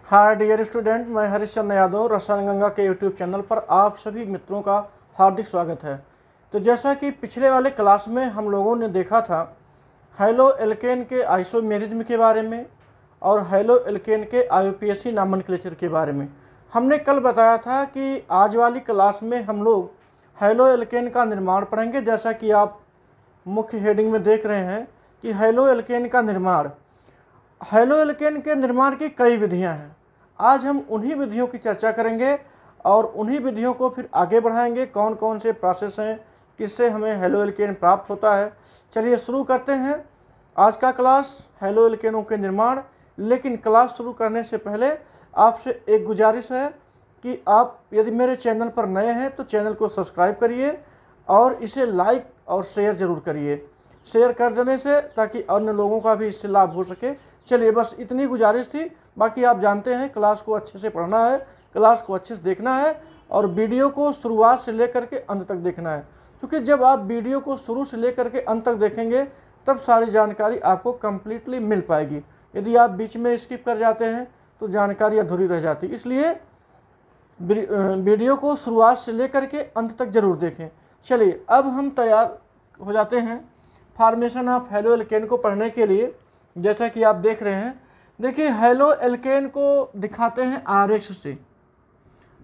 Hi dear student, मैं हरिश्चंद्र यादव रसायन गंगा के यूट्यूब चैनल पर आप सभी मित्रों का हार्दिक स्वागत है। तो जैसा कि पिछले वाले क्लास में हम लोगों ने देखा था हैलो एल्केन के आइसोमेरिज्म के बारे में और हैलो एल्केन के आईयूपीएसी नॉमेनक्लेचर के बारे में। हमने कल बताया था कि आज वाली क्लास में हम लोग हैलो एल्केन का निर्माण पढ़ेंगे। जैसा कि आप मुख्य हेडिंग में देख रहे हैं कि हैलो एल्केन का निर्माण, हैलो एल्केन के निर्माण की कई विधियां हैं। आज हम उन्हीं विधियों की चर्चा करेंगे और उन्हीं विधियों को फिर आगे बढ़ाएंगे। कौन कौन से प्रोसेस हैं, किससे हमें हैलो एल्केन प्राप्त होता है। चलिए शुरू करते हैं आज का क्लास, हैलो एल्केनों के निर्माण। लेकिन क्लास शुरू करने से पहले आपसे एक गुजारिश है कि आप यदि मेरे चैनल पर नए हैं तो चैनल को सब्सक्राइब करिए और इसे लाइक और शेयर ज़रूर करिए। शेयर कर देने से ताकि अन्य लोगों का भी इससे लाभ हो सके। चलिए बस इतनी गुजारिश थी। बाकी आप जानते हैं क्लास को अच्छे से पढ़ना है, क्लास को अच्छे से देखना है और वीडियो को शुरुआत से लेकर के अंत तक देखना है। क्योंकि जब आप वीडियो को शुरू से लेकर के अंत तक देखेंगे तब सारी जानकारी आपको कम्प्लीटली मिल पाएगी। यदि आप बीच में स्किप कर जाते हैं तो जानकारी अधूरी रह जाती। इसलिए वीडियो को शुरुआत से लेकर के अंत तक जरूर देखें। चलिए अब हम तैयार हो जाते हैं फॉर्मेशन ऑफ हैलो एल्केन को पढ़ने के लिए। जैसा कि आप देख रहे हैं, देखिए हैलो एल्केन को दिखाते हैं RX से।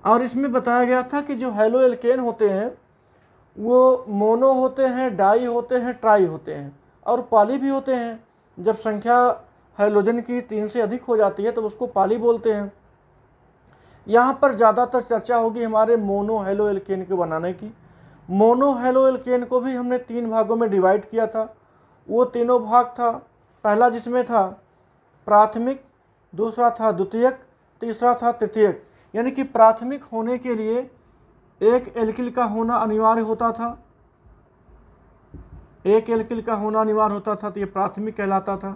और इसमें बताया गया था कि जो हैलो एल्केन होते हैं वो मोनो होते हैं, डाई होते हैं, ट्राई होते हैं और पॉली भी होते हैं। जब संख्या हैलोजन की 3 से अधिक हो जाती है तो उसको पॉली बोलते हैं। यहाँ पर ज़्यादातर चर्चा होगी हमारे मोनो हैलो एल्केन को बनाने की। मोनो हैलो एल्केन को भी हमने 3 भागों में डिवाइड किया था। वो तीनों भाग था, पहला जिसमें था प्राथमिक, दूसरा था द्वितीयक, तीसरा था तृतीयक। यानी कि प्राथमिक होने के लिए एक एल्किल का होना अनिवार्य होता था, एक एल्किल का होना अनिवार्य होता था, तो ये प्राथमिक कहलाता था।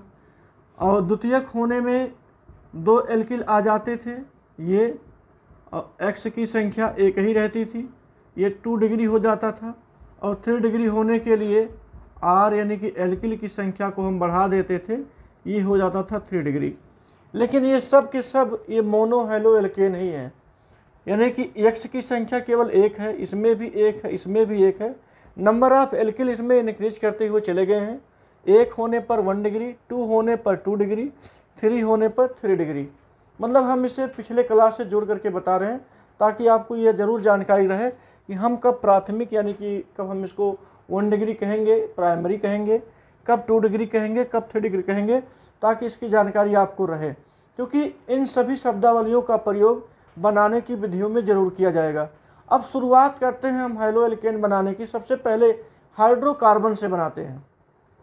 और द्वितीयक होने में 2 एल्किल आ जाते थे, ये एक्स की संख्या एक ही रहती थी, ये 2 डिग्री हो जाता था। और 3 डिग्री होने के लिए आर यानी कि एल्किल की संख्या को हम बढ़ा देते थे, ये हो जाता था 3 डिग्री। लेकिन ये सब के सब ये मोनो हैलो एल्केन ही है। यानी कि एक्स की संख्या केवल 1 है, इसमें भी 1 है, इसमें भी 1 है। नंबर ऑफ एल्किल इसमें इंक्रीज करते हुए चले गए हैं। 1 होने पर 1 डिग्री, 2 होने पर 2 डिग्री, 3 होने पर 3 डिग्री। मतलब हम इसे पिछले क्लास से जोड़ करके बता रहे हैं ताकि आपको ये ज़रूर जानकारी रहे कि हम कब प्राथमिक यानी कि कब हम इसको 1 डिग्री कहेंगे, प्राइमरी कहेंगे, कब 2 डिग्री कहेंगे, कब 3 डिग्री कहेंगे, ताकि इसकी जानकारी आपको रहे। क्योंकि इन सभी शब्दावलियों का प्रयोग बनाने की विधियों में ज़रूर किया जाएगा। अब शुरुआत करते हैं हम हैलो एल्केन बनाने की। सबसे पहले हाइड्रोकार्बन से बनाते हैं।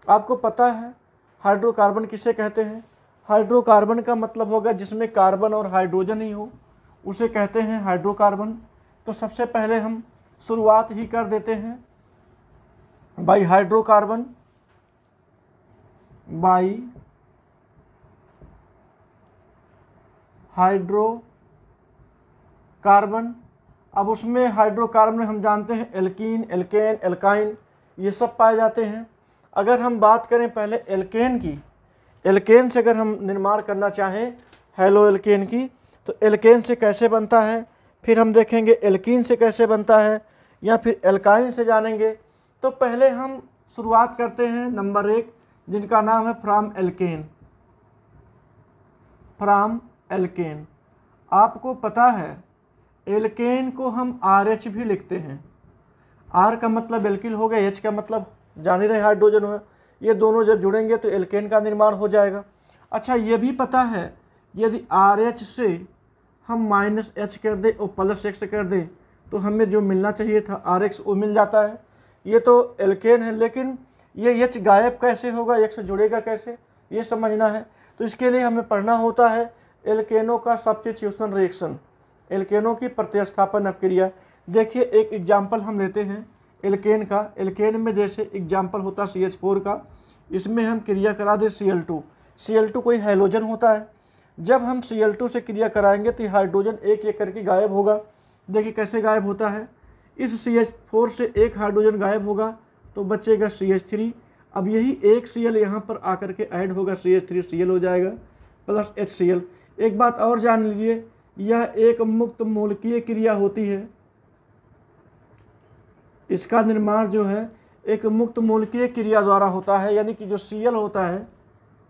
आपको पता है हाइड्रोकार्बन किसे कहते हैं? हाइड्रोकार्बन का मतलब होगा जिसमें कार्बन और हाइड्रोजन ही हो, उसे कहते हैं हाइड्रोकार्बन। तो सबसे पहले हम शुरुआत ही कर देते हैं बाई हाइड्रोकार्बन, बाई हाइड्रोकार्बन। अब उसमें हाइड्रोकार्बन में हम जानते हैं एल्कीन, एल्केन, एल्काइन, ये सब पाए जाते हैं। अगर हम बात करें पहले एल्केन की, एल्केन से अगर हम निर्माण करना चाहें हैलो एल्केन की, तो एल्केन से कैसे बनता है, फिर हम देखेंगे एल्कीन से कैसे बनता है, या फिर एल्काइन से जानेंगे। तो पहले हम शुरुआत करते हैं नंबर 1, जिनका नाम है फ्रॉम एल्केन। फ्रॉम एल्केन, आपको पता है एल्केन को हम RH भी लिखते हैं। R का मतलब एल्किल हो गया, H का मतलब जान ही रहे हाइड्रोजन हो। ये दोनों जब जुड़ेंगे तो एल्केन का निर्माण हो जाएगा। अच्छा, ये भी पता है यदि RH से हम -H कर दें और +X कर दें तो हमें जो मिलना चाहिए था RX वो मिल जाता है। ये तो एल्केन है, लेकिन ये H गायब कैसे होगा, X जुड़ेगा कैसे, ये समझना है। तो इसके लिए हमें पढ़ना होता है एल्केनों का सब्स्टिट्यूशन रिएक्शन, एल्केनों की प्रतिस्थापन अपक्रिया। देखिए एक एग्जाम्पल हम लेते हैं एल्केन का। एल्केन में जैसे एग्जाम्पल होता है CH4 का, इसमें हम क्रिया करा दें Cl2। Cl2 कोई हैलोजन होता है। जब हम Cl2 से क्रिया कराएंगे तो हाइड्रोजन एक एक करके गायब होगा। देखिए कैसे गायब होता है, इस CH4 से एक हाइड्रोजन गायब होगा तो बचेगा CH3। अब यही एक Cl यहाँ पर आकर के ऐड होगा, CH3Cl हो जाएगा प्लस HCl। एक बात और जान लीजिए, यह एक मुक्त मूलकीय क्रिया होती है। इसका निर्माण जो है एक मुक्त मूलकीय क्रिया द्वारा होता है, यानी कि जो Cl होता है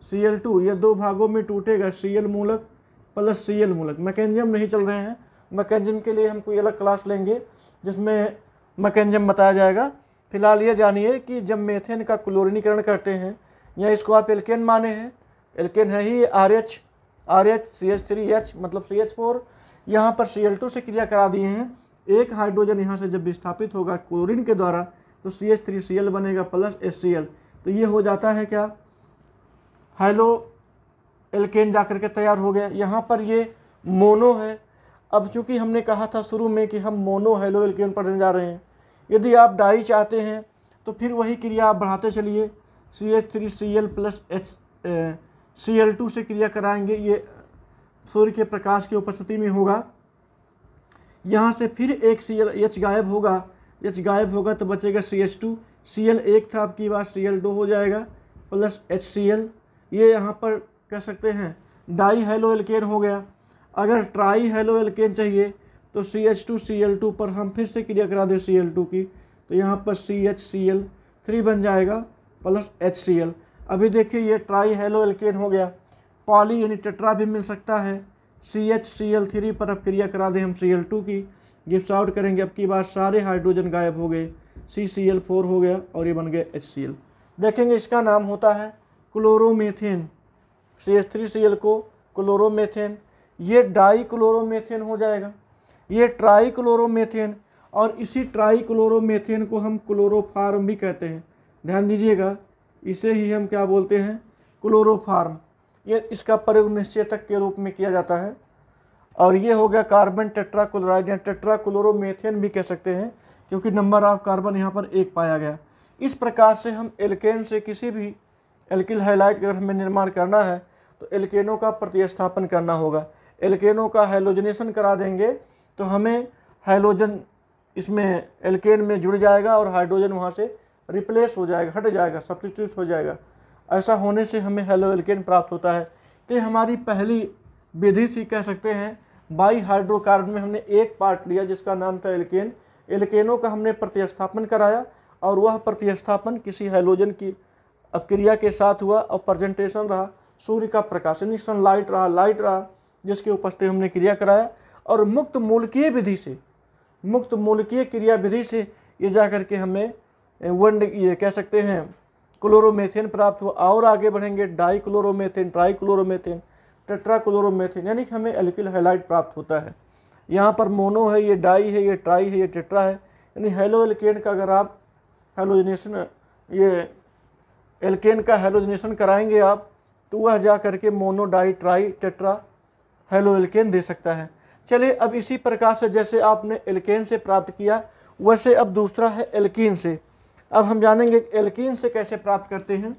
Cl2, ये दो भागों में टूटेगा, Cl मूलक प्लस Cl मूलक। मैकेनिज्म नहीं चल रहे हैं, मैकेनिज्म के लिए हम कोई अलग क्लास लेंगे जिसमें मैकेनिज्म बताया जाएगा। फिलहाल ये जानिए कि जब मेथेन का क्लोरीनीकरण करते हैं, या इसको आप एल्केन माने हैं, एल्केन है ही RH CH3H मतलब CH4, यहाँ पर Cl2 से क्रिया करा दिए हैं। एक हाइड्रोजन यहाँ से जब विस्थापित होगा क्लोरीन के द्वारा तो CH3Cl बनेगा प्लस HCl, तो ये हो जाता है क्या, हेलो एल्केन जाकर के तैयार हो गया। यहाँ पर ये मोनो है। अब चूंकि हमने कहा था शुरू में कि हम मोनो हेलो एल्केन पढ़ने जा रहे हैं, यदि आप डाई चाहते हैं तो फिर वही क्रिया आप बढ़ाते चलिए, CH3Cl प्लस Cl2 से क्रिया कराएंगे, ये सूर्य के प्रकाश की उपस्थिति में होगा। यहाँ से फिर एक H गायब होगा, H गायब होगा तो बचेगा CH2, Cl एक था, आपकी बात Cl2 हो जाएगा प्लस HCl। ये यहाँ पर कह सकते हैं डाई हेलो एल्केन हो गया। अगर ट्राई हेलो एल्केन चाहिए तो CH2Cl2 पर हम फिर से क्रिया करा दें Cl2 की, तो यहाँ पर CHCl3 बन जाएगा प्लस HCl। अभी देखिए ये ट्राई हेलो एल्केन हो गया। पॉली यानी टेट्रा भी मिल सकता है, CHCl3 पर अब क्रिया करा दें हम Cl2 की, गिप्स आउट करेंगे, अब की बार सारे हाइड्रोजन गायब हो गए, CCl4 हो गया और ये बन गया HCl। देखेंगे इसका नाम होता है क्लोरोमेथेन। CH3Cl को क्लोरोमेथेन, ये डाई क्लोरोमेथेन हो जाएगा, ये ट्राई क्लोरोमेथेन, और इसी ट्राई क्लोरोमेथेन को हम क्लोरोफार्म भी कहते हैं। ध्यान दीजिएगा, इसे ही हम क्या बोलते हैं, क्लोरोफार्म। ये इसका प्रयोग निश्चेतक के रूप में किया जाता है। और ये हो गया कार्बन टेट्राक्लोराइड या टेट्राक्लोरोमेथेन भी कह सकते हैं, क्योंकि नंबर ऑफ कार्बन यहाँ पर 1 पाया गया। इस प्रकार से हम एल्केन से किसी भी एल्किल हैलाइड अगर हमें निर्माण करना है तो एल्केनों का प्रतिस्थापन करना होगा। एल्केनों का हैलोजनेशन करा देंगे तो हमें हैलोजन इसमें एल्केन में जुड़ जाएगा और हाइड्रोजन वहाँ से रिप्लेस हो जाएगा, हट जाएगा, सब्स्टिट्यूट हो जाएगा। ऐसा होने से हमें हेलो एल्केन प्राप्त होता है। तो ये हमारी पहली विधि थी, कह सकते हैं। बाई हाइड्रोकार्बन में हमने एक पार्ट लिया जिसका नाम था एल्केन। एल्केनों का हमने प्रतिस्थापन कराया और वह प्रतिस्थापन किसी हैलोजन की अपक्रिया के साथ हुआ और प्रेजेंटेशन रहा सूर्य का प्रकाश, यानी सनलाइट रहा, लाइट रहा, जिसके उपस्थिति हमने क्रिया कराया। और मुक्त मूलकीय विधि से, मुक्त मूलकीय क्रिया विधि से ये जा करके हमें ये कह सकते हैं क्लोरोमेथेन प्राप्त हुआ। और आगे बढ़ेंगे dichloromethane, trichloromethane, tetrachloromethane, यानी कि हमें एल्किल हैलाइड प्राप्त होता है। यहाँ पर मोनो है, ये डाई है, ये ट्राई है, ये टेट्रा है। यानी हेलो एल्केन का अगर आप हेलोजनेशन, ये एल्केन का हेलोजनेशन कराएंगे आप, तो वह जा करके mono, di, tri, tetra halo alkane दे सकता है। चलिए, अब इसी प्रकार से जैसे आपने एल्केन से प्राप्त किया, वैसे अब दूसरा है एल्कीन से। अब हम जानेंगे एल्कीन से कैसे प्राप्त करते हैं।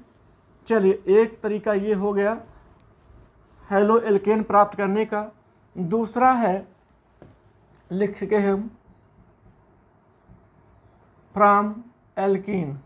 चलिए, एक तरीका ये हो गया हेलो एल्केन प्राप्त करने का। दूसरा है, लिख के हम फ्रॉम एल्कीन।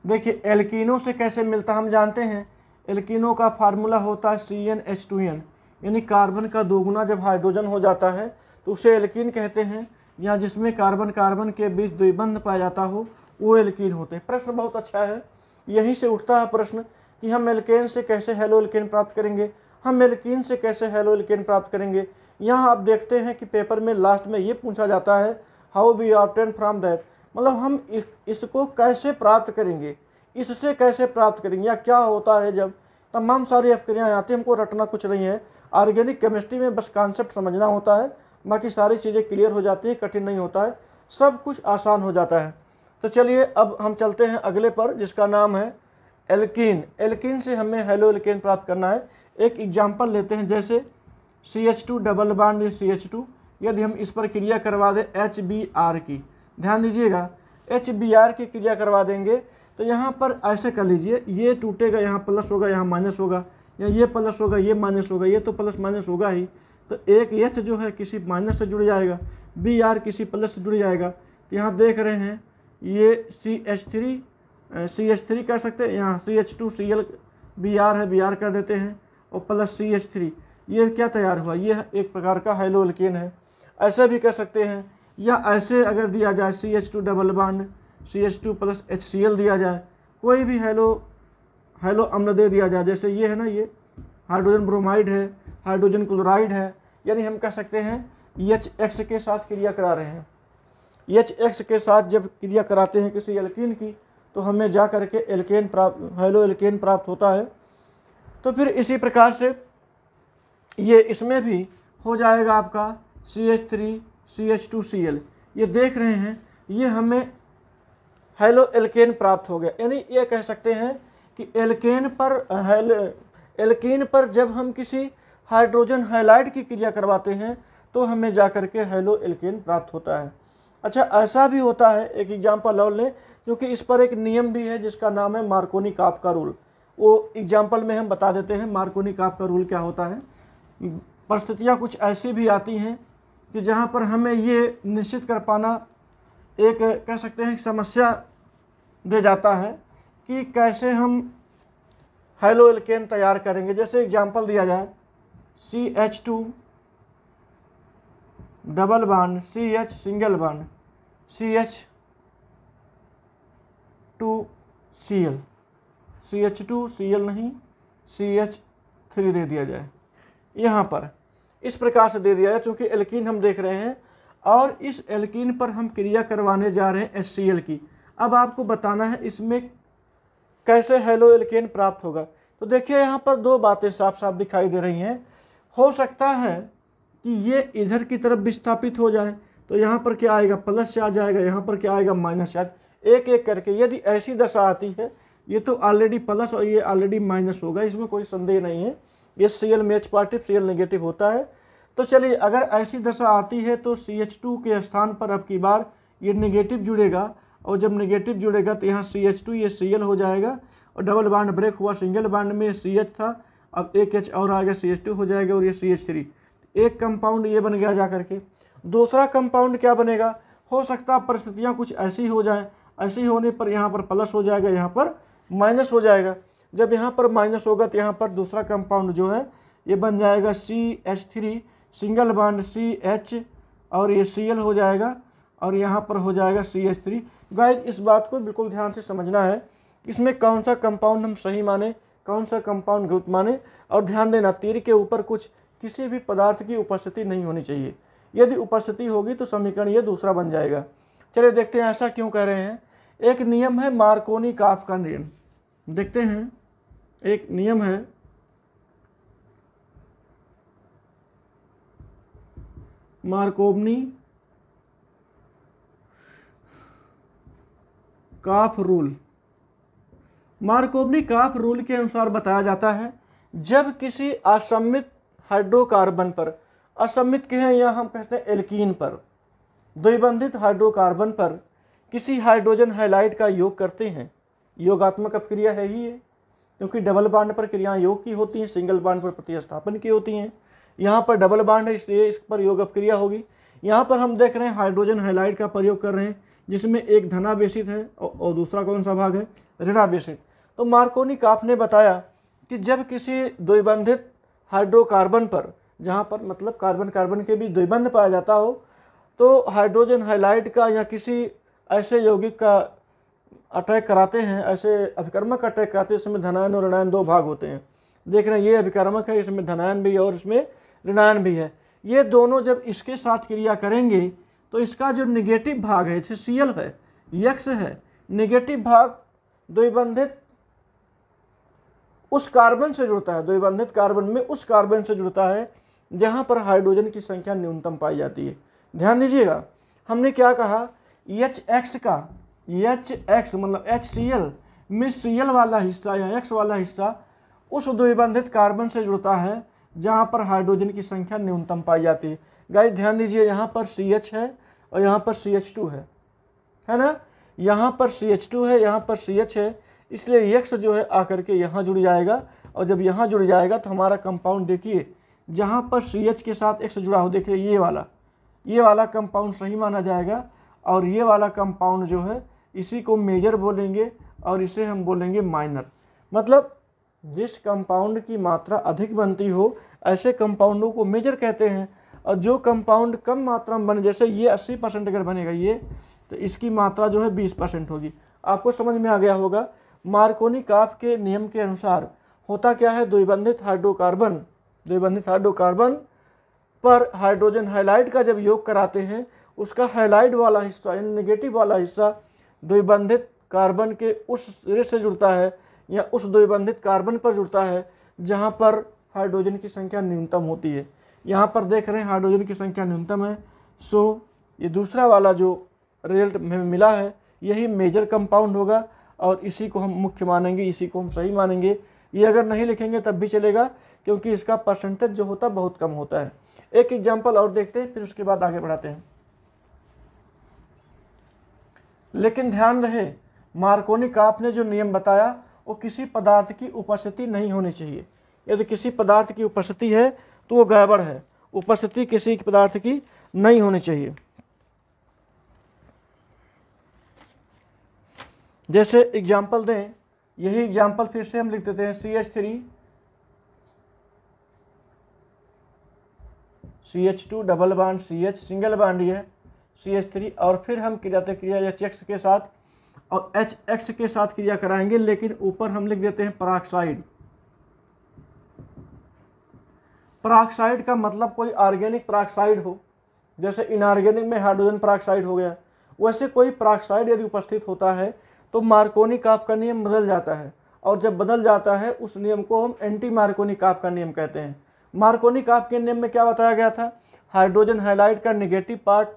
देखिए एल्कीनों से कैसे मिलता हम जानते हैं। एल्कीनों का फार्मूला होता है CnH2n, यानी कार्बन का दोगुना जब हाइड्रोजन हो जाता है तो उसे एल्कीन कहते हैं। या जिसमें कार्बन कार्बन के बीच द्विबंध पाया जाता हो वो एल्कीन होते हैं। प्रश्न बहुत अच्छा है, यहीं से उठता है प्रश्न कि हम एल्केन से कैसे हेलो एल्केन प्राप्त करेंगे, हम एल्कीन से कैसे हेलो एल्केन प्राप्त करेंगे। यहाँ आप देखते हैं कि पेपर में लास्ट में ये पूछा जाता है, how we obtain from that, मतलब हम इसको कैसे प्राप्त करेंगे, इससे कैसे प्राप्त करेंगे, या क्या होता है जब। तमाम सारी अपक्रियाएँ आती हैं, हमको रटना कुछ नहीं है। ऑर्गेनिक केमिस्ट्री में बस कॉन्सेप्ट समझना होता है, बाकी सारी चीज़ें क्लियर हो जाती है, कठिन नहीं होता है, सब कुछ आसान हो जाता है। तो चलिए अब हम चलते हैं अगले पर, जिसका नाम है एल्कीन। एल्कीन से हमें हेलो एल्केन प्राप्त करना है। एक एग्जाम्पल लेते हैं, जैसे CH2 डबल बॉन्ड CH2, यदि हम इस पर क्रिया करवा दें HBr की, ध्यान दीजिएगा HBr की क्रिया करवा देंगे तो यहाँ पर ऐसे कर लीजिए, ये टूटेगा, यहाँ प्लस होगा, यहाँ माइनस होगा, या ये प्लस होगा, ये माइनस होगा, ये तो प्लस माइनस होगा ही। तो एक H जो है किसी माइनस से जुड़ जाएगा, Br किसी प्लस से जुड़ जाएगा। तो यहाँ देख रहे हैं ये CH3 कर सकते हैं, यहाँ CH2Cl Br है, Br कर देते हैं, और प्लस CH3, ये क्या तैयार हुआ, ये एक प्रकार का हाइलो एल्केन है। ऐसे भी कर सकते हैं, या ऐसे अगर दिया जाए CH2 double bond CH2 plus HCl दिया जाए, कोई भी हाइलो अम्ल दे दिया जाए, जैसे ये है ना, ये हाइड्रोजन ब्रोमाइड है, हाइड्रोजन क्लोराइड है, यानी हम कह सकते हैं HX के साथ क्रिया करा रहे हैं। HX के साथ जब क्रिया कराते हैं किसी एल्कीन की, तो हमें जा करके एल्केन प्राप्त, हाइलो एल्केन प्राप्त होता है। तो फिर इसी प्रकार से ये इसमें भी हो जाएगा आपका CH3 CH2Cl। ये देख रहे हैं, ये हमें हाइलो एल्केन प्राप्त हो गया। यानी ये कह सकते हैं कि एल्केन पर जब हम किसी हाइड्रोजन हाइलाइड की क्रिया करवाते हैं तो हमें जाकर के हाइलो एल्केन प्राप्त होता है। अच्छा, ऐसा भी होता है, एक एग्जाम्पल और लें, क्योंकि इस पर एक नियम भी है जिसका नाम है मार्कोनी-काफ का रूल। वो एग्जाम्पल में हम बता देते हैं मार्कोनी-काफ का रूल क्या होता है। परिस्थितियाँ कुछ ऐसी भी आती हैं कि जहाँ पर हमें ये निश्चित कर पाना एक कह सकते हैं समस्या दे जाता है कि कैसे हम हाइलो एल्केन तैयार करेंगे। जैसे एग्जाम्पल दिया जाए CH2 double bond CH single bond CH2Cl, CH2Cl नहीं CH3 दे दिया जाए, यहाँ पर इस प्रकार से दे दिया जाए, क्योंकि एल्कीन हम देख रहे हैं और इस एल्कीन पर हम क्रिया करवाने जा रहे हैं HCl की। अब आपको बताना है इसमें कैसे हाइलो एल्केन प्राप्त होगा। तो देखिए यहाँ पर दो बातें साफ साफ दिखाई दे रही हैं। हो सकता है कि ये इधर की तरफ विस्थापित हो जाए, तो यहाँ पर क्या आएगा, प्लस से आ जाएगा, यहाँ पर क्या आएगा, माइनस से। एक एक करके यदि ऐसी दशा आती है, ये तो ऑलरेडी प्लस और ये ऑलरेडी माइनस होगा, इसमें कोई संदेह नहीं है। ये Cl में H पॉजिटिव Cl नेगेटिव होता है। तो चलिए, अगर ऐसी दशा आती है तो CH2 के स्थान पर अब की बार ये नेगेटिव जुड़ेगा, और जब नेगेटिव जुड़ेगा तो यहाँ CH2 ये Cl हो जाएगा, और डबल बॉन्ड ब्रेक हुआ, सिंगल बॉन्ड में CH था, अब एक H और आ गया, CH2 हो जाएगा, और ये CH3। एक कंपाउंड ये बन गया जा करके। दूसरा कंपाउंड क्या बनेगा, हो सकता है परिस्थितियाँ कुछ ऐसी हो जाए, ऐसी होने पर यहाँ पर प्लस हो जाएगा, यहाँ पर माइनस हो जाएगा। जब यहाँ पर माइनस होगा तो यहाँ पर दूसरा कंपाउंड जो है ये बन जाएगा CH3 सिंगल बॉन्ड CH, और ये Cl हो जाएगा, और यहाँ पर हो जाएगा CH3। गाइस, इस बात को बिल्कुल ध्यान से समझना है, इसमें कौन सा कंपाउंड हम सही माने, कौन सा कंपाउंड गलत माने। और ध्यान देना, तीर के ऊपर कुछ किसी भी पदार्थ की उपस्थिति नहीं होनी चाहिए। यदि उपस्थिति होगी तो समीकरण ये दूसरा बन जाएगा। चलिए देखते हैं ऐसा क्यों कह रहे हैं। एक नियम है मार्कोनी-काफ का नियम, देखते हैं। एक नियम है मार्कोनी-काफ रूल। मार्कोनी-काफ रूल के अनुसार बताया जाता है, जब किसी असममित हाइड्रोकार्बन पर, असममित के हैं या हम कहते हैं एल्कीन पर, द्विबंधित हाइड्रोकार्बन पर किसी हाइड्रोजन हाइलाइड का योग करते हैं, योगात्मक अपक्रिया है ही है, क्योंकि डबल बॉन्ड पर क्रियाएं योग की होती हैं, सिंगल बॉन्ड पर प्रतिस्थापन की होती हैं। यहाँ पर डबल बॉन्ड है इसलिए इस पर योग अपक्रिया होगी। यहाँ पर हम देख रहे हैं हाइड्रोजन हाइलाइड का प्रयोग कर रहे हैं, जिसमें एक धनावेशित है और दूसरा कौन सा भाग है, ऋणावेशित। तो मार्कोनी-काफ ने बताया कि जब किसी द्विबंधित हाइड्रोकार्बन पर, जहाँ पर मतलब कार्बन कार्बन के भी द्विबंध पाया जाता हो, तो हाइड्रोजन हाइलाइड का या किसी ऐसे यौगिक का अटैक कराते हैं, ऐसे अभिकर्मक अटैक कराते हैं, इसमें धनायन और ऋणायन दो भाग होते हैं। देख रहे हैं ये अभिकर्मक है, इसमें धनायन भी है और इसमें ऋणायन भी है। ये दोनों जब इसके साथ क्रिया करेंगे तो इसका जो निगेटिव भाग है, जैसे Cl है, X है, निगेटिव भाग द्विबंधित उस कार्बन से जुड़ता है, द्विबंधित कार्बन में उस कार्बन से जुड़ता है जहाँ पर हाइड्रोजन की संख्या न्यूनतम पाई जाती है। ध्यान दीजिएगा, हमने क्या कहा, HX का, HX मतलब HCl में Cl वाला हिस्सा या X वाला हिस्सा उस द्विबंधित कार्बन से जुड़ता है जहाँ पर हाइड्रोजन की संख्या न्यूनतम पाई जाती है। गाइस ध्यान दीजिए, यहाँ पर CH है और यहाँ पर CH2 है ना, यहाँ पर CH2 है, यहाँ पर CH है, इसलिए X जो है आकर के यहाँ जुड़ जाएगा, और जब यहाँ जुड़ जाएगा तो हमारा कंपाउंड देखिए, जहाँ पर CH के साथ X जुड़ा हो, देखिए ये वाला कंपाउंड सही माना जाएगा, और ये वाला कंपाउंड जो है इसी को मेजर बोलेंगे और इसे हम बोलेंगे माइनर। मतलब जिस कंपाउंड की मात्रा अधिक बनती हो ऐसे कंपाउंडों को मेजर कहते हैं। और जो कंपाउंड कम मात्रा में बने, जैसे ये 80% अगर बनेगा ये, तो इसकी मात्रा जो है 20% होगी। आपको समझ में आ गया होगा। मार्कोनी-काफ के नियम के अनुसार होता क्या है, द्विबंधित हाइड्रोकार्बन पर हाइड्रोजन हाइलाइड का जब योग कराते हैं, उसका हाइलाइड वाला हिस्सा यानी नेगेटिव वाला हिस्सा द्विबंधित कार्बन के उस सिरे से जुड़ता है या उस द्विबंधित कार्बन पर जुड़ता है जहाँ पर हाइड्रोजन की संख्या न्यूनतम होती है। यहाँ पर देख रहे हैं हाइड्रोजन की संख्या न्यूनतम है। सो ये दूसरा वाला जो रिजल्ट हमें मिला है यही मेजर कंपाउंड होगा और इसी को हम मुख्य मानेंगे, इसी को हम सही मानेंगे। ये अगर नहीं लिखेंगे तब भी चलेगा क्योंकि इसका परसेंटेज जो होता है बहुत कम होता है। एक एग्जाम्पल और देखते हैं, फिर उसके बाद आगे बढ़ाते हैं। लेकिन ध्यान रहे, मार्कोनी-काफ ने जो नियम बताया वो किसी पदार्थ की उपस्थिति नहीं होनी चाहिए। यदि किसी पदार्थ की उपस्थिति है तो वो गड़बड़ है, उपस्थिति किसी पदार्थ की नहीं होनी चाहिए। जैसे एग्जाम्पल दें, यही एग्जाम्पल फिर से हम लिख देते हैं, CH2 double bond CH single bond ये CH3 और फिर हम क्रिया HX के साथ और HX के साथ क्रिया कराएंगे, लेकिन ऊपर हम लिख देते हैं पराक्साइड। पराक्साइड का मतलब कोई ऑर्गेनिक पराक्साइड हो, जैसे इनऑर्गेनिक में हाइड्रोजन पराक्साइड हो गया, वैसे कोई पराक्साइड यदि उपस्थित होता है तो मार्कोनी-काफ का नियम बदल जाता है। और जब बदल जाता है उस नियम को हम एंटी मार्कोनी-काफ का नियम कहते हैं। मार्कोनी-काफ के नियम में क्या बताया गया था, हाइड्रोजन हाइलाइड का नेगेटिव पार्ट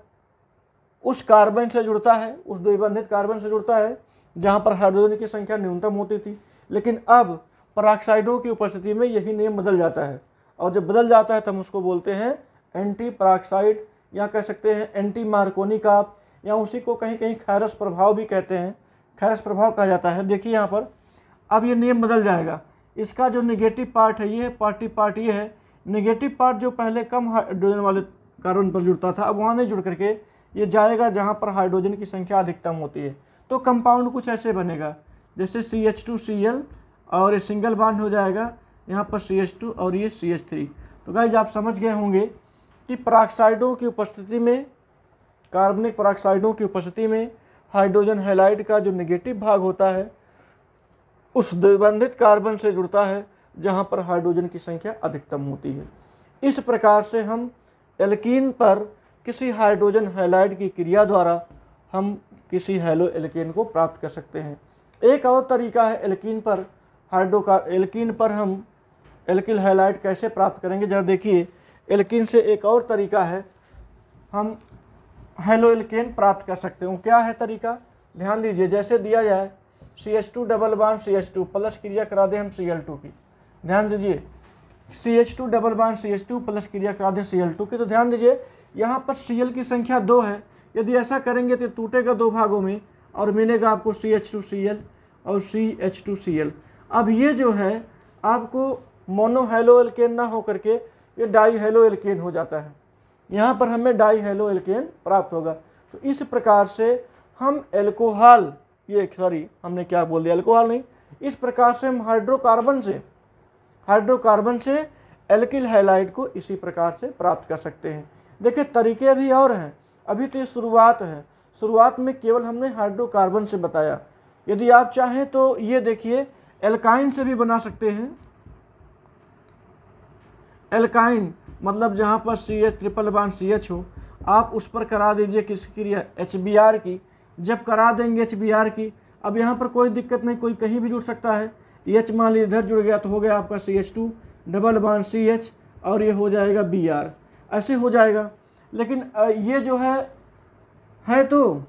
उस कार्बन से जुड़ता है, उस द्विबंधित कार्बन से जुड़ता है जहाँ पर हाइड्रोजन की संख्या न्यूनतम होती थी। लेकिन अब पराक्साइडों की उपस्थिति में यही नियम बदल जाता है और जब बदल जाता है तो हम उसको बोलते हैं एंटी पराक्साइड या कह सकते हैं एंटी मार्कोनी-काफ या उसी को कहीं कहीं खैरस प्रभाव भी कहते हैं, खैरस प्रभाव कहा जाता है। देखिए यहाँ पर अब ये नियम बदल जाएगा। इसका जो नेगेटिव पार्ट है ये पार्ट ये है, नेगेटिव पार्ट जो पहले कम हाइड्रोजन वाले कार्बन पर जुड़ता था अब वहाँ नहीं जुड़ करके ये जाएगा जहाँ पर हाइड्रोजन की संख्या अधिकतम होती है। तो कंपाउंड कुछ ऐसे बनेगा जैसे CH2Cl और ये सिंगल बॉन्ड हो जाएगा यहाँ पर CH2 और ये CH3। तो गाइस आप समझ गए होंगे कि पराक्साइडों की उपस्थिति में, कार्बनिक पराक्साइडों की उपस्थिति में हाइड्रोजन हैलाइड का जो नेगेटिव भाग होता है उस द्विबंधित कार्बन से जुड़ता है जहाँ पर हाइड्रोजन की संख्या अधिकतम होती है। इस प्रकार से हम एल्कीन पर किसी हाइड्रोजन हैलाइड की क्रिया द्वारा हम किसी हैलो एल्केन को प्राप्त कर सकते हैं। एक और तरीका है एल्कीन पर हम एल्किल हैलाइड कैसे प्राप्त करेंगे, जरा देखिए। एल्कीन से एक और तरीका है, हम हैलो एल्केन प्राप्त कर सकते हो। क्या है तरीका, ध्यान दीजिए। जैसे दिया जाए CH2 double bond CH2 plus क्रिया करा दें हम Cl2 की, ध्यान दीजिए। CH2 double bond CH2 plus क्रिया करा दें Cl2 की, तो ध्यान दीजिए यहाँ पर Cl की संख्या 2 है। यदि ऐसा करेंगे तो टूटेगा 2 भागों में और मिलेगा आपको CH2Cl और CH2Cl। अब ये जो है आपको मोनो हैलो एल्केन ना हो करके ये डाई हैलो एल्केन हो जाता है। यहाँ पर हमें डाई हैलो एल्केन प्राप्त होगा। तो इस प्रकार से हम एल्कोहल, ये सॉरी हमने क्या बोल दिया, एल्कोहल नहीं, इस प्रकार से हम हाइड्रोकार्बन से एल्किल हैलाइड को इसी प्रकार से प्राप्त कर सकते हैं। देखिए तरीके भी और हैं, अभी तो ये शुरुआत है। शुरुआत में केवल हमने हाइड्रोकार्बन से बताया। यदि आप चाहें तो ये देखिए एल्काइन से भी बना सकते हैं। एल्काइन मतलब जहाँ पर CH ट्रिपल बॉन्ड CH हो, आप उस पर करा दीजिए किसकी क्रिया, HBr की। जब करा देंगे HBr की, अब यहाँ पर कोई दिक्कत नहीं, कोई कहीं भी जुड़ सकता है। H मान लीजिए इधर जुड़ गया तो हो गया आपका CH2 डबल बॉन्ड CH और ये हो जाएगा Br, ऐसे हो जाएगा। लेकिन ये जो है तो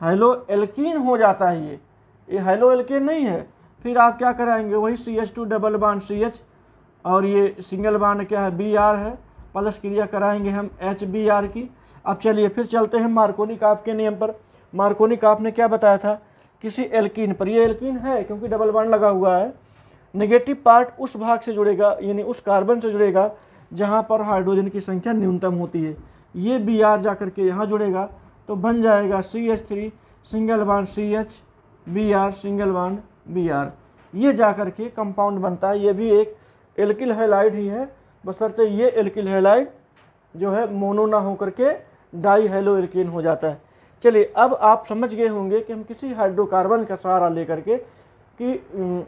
हैलो एल्कीन हो जाता है, ये हैलो एल्केन नहीं है। फिर आप क्या कराएंगे, वही CH2 डबल बॉन्ड CH और ये सिंगल बॉन्ड क्या है Br है, प्लस क्रिया कराएंगे हम HBr की। अब चलिए फिर चलते हैं मार्कोनी-काफ के नियम पर। मार्कोनी-काफ ने क्या बताया था, किसी एल्कीन पर, ये एल्कीन है क्योंकि डबल बॉन्ड लगा हुआ है, नेगेटिव पार्ट उस भाग से जुड़ेगा यानी उस कार्बन से जुड़ेगा जहाँ पर हाइड्रोजन की संख्या न्यूनतम होती है। ये Br जा करके यहाँ जुड़ेगा तो बन जाएगा CH3 single bond CH Br single bond Br। ये जा कर के कंपाउंड बनता है। ये भी एक एल्किल हैलाइड ही है, बशर्ते ये एल्किल हैलाइड जो है मोनो ना होकर के डाई हैलो एल्केन हो जाता है। चलिए, अब आप समझ गए होंगे कि हम किसी हाइड्रोकार्बन का सहारा लेकर के कि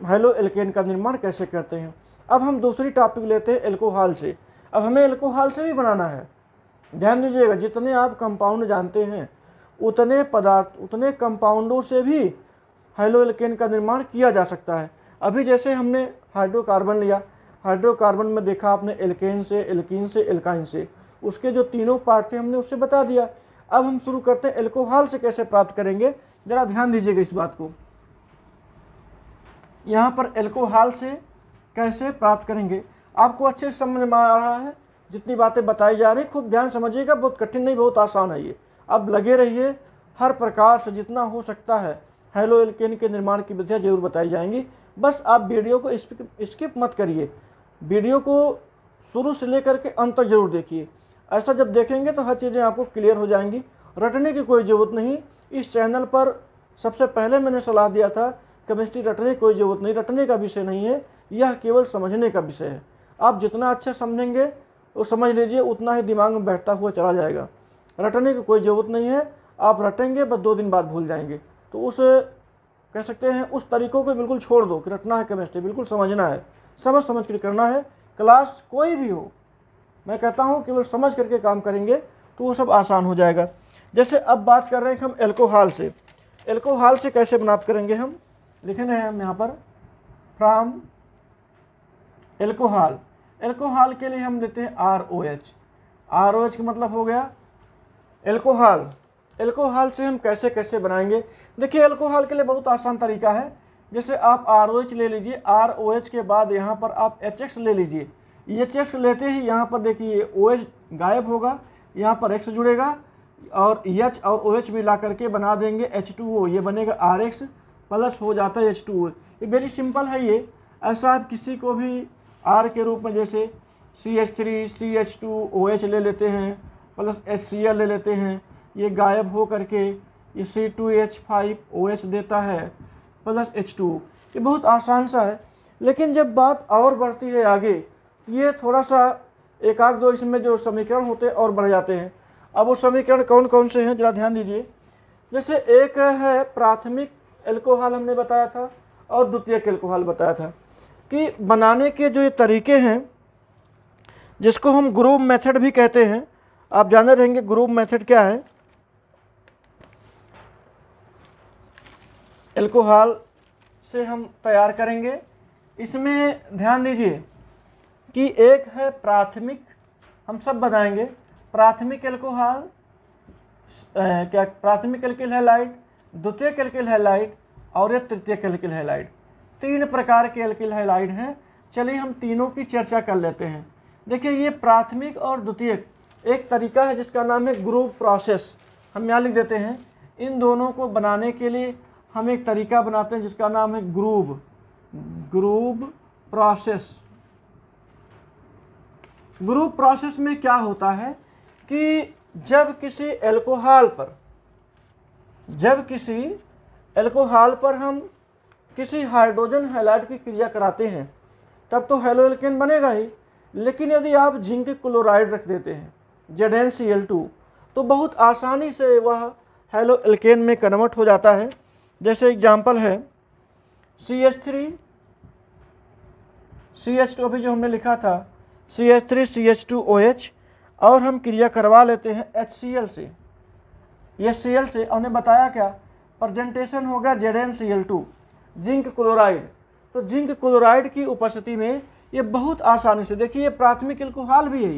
हैलो एल्केन का निर्माण कैसे करते हैं। अब हम दूसरी टॉपिक लेते हैं एल्कोहल से। अब हमें एल्कोहल से भी बनाना है। ध्यान दीजिएगा, जितने आप कंपाउंड जानते हैं उतने पदार्थ, उतने कंपाउंडों से भी हैलो एल्केन का निर्माण किया जा सकता है। अभी जैसे हमने हाइड्रोकार्बन लिया, हाइड्रोकार्बन में देखा आपने एल्केन से, एल्कीन से, एल्काइन से, उसके जो तीनों पार्ट थे हमने उससे बता दिया। अब हम शुरू करते हैं एल्कोहल से कैसे प्राप्त करेंगे। जरा ध्यान दीजिएगा इस बात को। यहाँ पर एल्कोहल से कैसे प्राप्त करेंगे आपको अच्छे से समझ में आ रहा है। जितनी बातें बताई जा रही खूब ध्यान समझिएगा, बहुत कठिन नहीं, बहुत आसान है ये। अब लगे रहिए, हर प्रकार से जितना हो सकता है हैलो एल्केन के निर्माण की विधियाँ जरूर बताई जाएंगी। बस आप वीडियो को स्किप मत करिए, वीडियो को शुरू से लेकर के अंत तक जरूर देखिए। ऐसा जब देखेंगे तो हर चीज़ें आपको क्लियर हो जाएंगी, रटने की कोई ज़रूरत नहीं। इस चैनल पर सबसे पहले मैंने सलाह दिया था केमिस्ट्री रटने की कोई ज़रूरत नहीं, रटने का विषय नहीं है, यह केवल समझने का विषय है। आप जितना अच्छा समझेंगे वो समझ लीजिए उतना ही दिमाग में बैठता हुआ चला जाएगा। रटने की कोई ज़रूरत नहीं है, आप रटेंगे बस 2 दिन बाद भूल जाएंगे। तो उस कह सकते हैं उस तरीक़ों को बिल्कुल छोड़ दो कि रटना है केमिस्ट्री, बिल्कुल समझना है, समझ समझ कर करना है। क्लास कोई भी हो, मैं कहता हूँ केवल समझ करके काम करेंगे तो वो सब आसान हो जाएगा। जैसे अब बात कर रहे हैं कि हम एल्कोहल से, एल्कोहल से कैसे बनाप करेंगे। हम लिखे हैं हम यहाँ पर फ्रॉम एल्कोहल। एल्कोहल के लिए हम देते हैं ROH। ROH का मतलब हो गया एल्कोहल। एल्कोहल से हम कैसे कैसे बनाएंगे। देखिए, एल्कोहल के लिए बहुत आसान तरीका है। जैसे आप ROH ले लीजिए, ROH के बाद यहाँ पर आप HX ले लीजिए। HX लेते ही यहाँ पर देखिए OH गायब होगा, यहाँ पर X जुड़ेगा और H और OH भी ला करके बना देंगे H2O। ये बनेगा RX प्लस हो जाता है H2O। ये वेरी सिंपल है ये। ऐसा आप किसी को भी R के रूप में जैसे CH3 CH2OH ले लेते हैं प्लस HCl ले लेते हैं, ये गायब हो करके ये C2H5OH देता है प्लस H2O। ये बहुत आसान सा है। लेकिन जब बात और बढ़ती है आगे, ये थोड़ा सा एक आध दो इसमें जो समीकरण होते हैं और बढ़ जाते हैं। अब वो समीकरण कौन कौन से हैं जरा ध्यान दीजिए। जैसे एक है प्राथमिक एल्कोहल हमने बताया था और द्वितीयक एल्कोहल बताया था कि बनाने के जो ये तरीके हैं जिसको हम ग्रुप मेथड भी कहते हैं। आप जाने रहेंगे ग्रुप मेथड क्या है। एल्कोहल से हम तैयार करेंगे। इसमें ध्यान दीजिए कि एक है प्राथमिक, हम सब बताएंगे प्राथमिक एल्कोहल क्या, प्राथमिक एल्किल हैलाइड, द्वितीयक एल्किल हैलाइड और एक तृतीयक एल्किल हैलाइड। 3 प्रकार के एल्किल हैलाइड हैं। चलिए हम तीनों की चर्चा कर लेते हैं। देखिए, ये प्राथमिक और द्वितीयक एक तरीका है जिसका नाम है ग्रुप प्रोसेस। हम यहाँ लिख देते हैं। इन दोनों को बनाने के लिए हम एक तरीका बनाते हैं जिसका नाम है ग्रुप प्रोसेस। ग्रुप प्रोसेस में क्या होता है कि जब किसी एल्कोहल पर हम किसी हाइड्रोजन हैलाइड की क्रिया कराते हैं तब तो हैलो एल्केन बनेगा ही। लेकिन यदि आप जिंक क्लोराइड रख देते हैं ZnCl2 तो बहुत आसानी से वह हैलो एल्केन में कन्वर्ट हो जाता है। जैसे एग्जांपल है CH3 CH2 अभी जो हमने लिखा था CH3 CH2OH और हम क्रिया करवा लेते हैं HCl से। ये Cl से हमने बताया क्या, प्रेजेंटेशन होगा ZnCl2 जिंक क्लोराइड। तो जिंक क्लोराइड की उपस्थिति में ये बहुत आसानी से, देखिए ये प्राथमिक एल्कोहल भी है,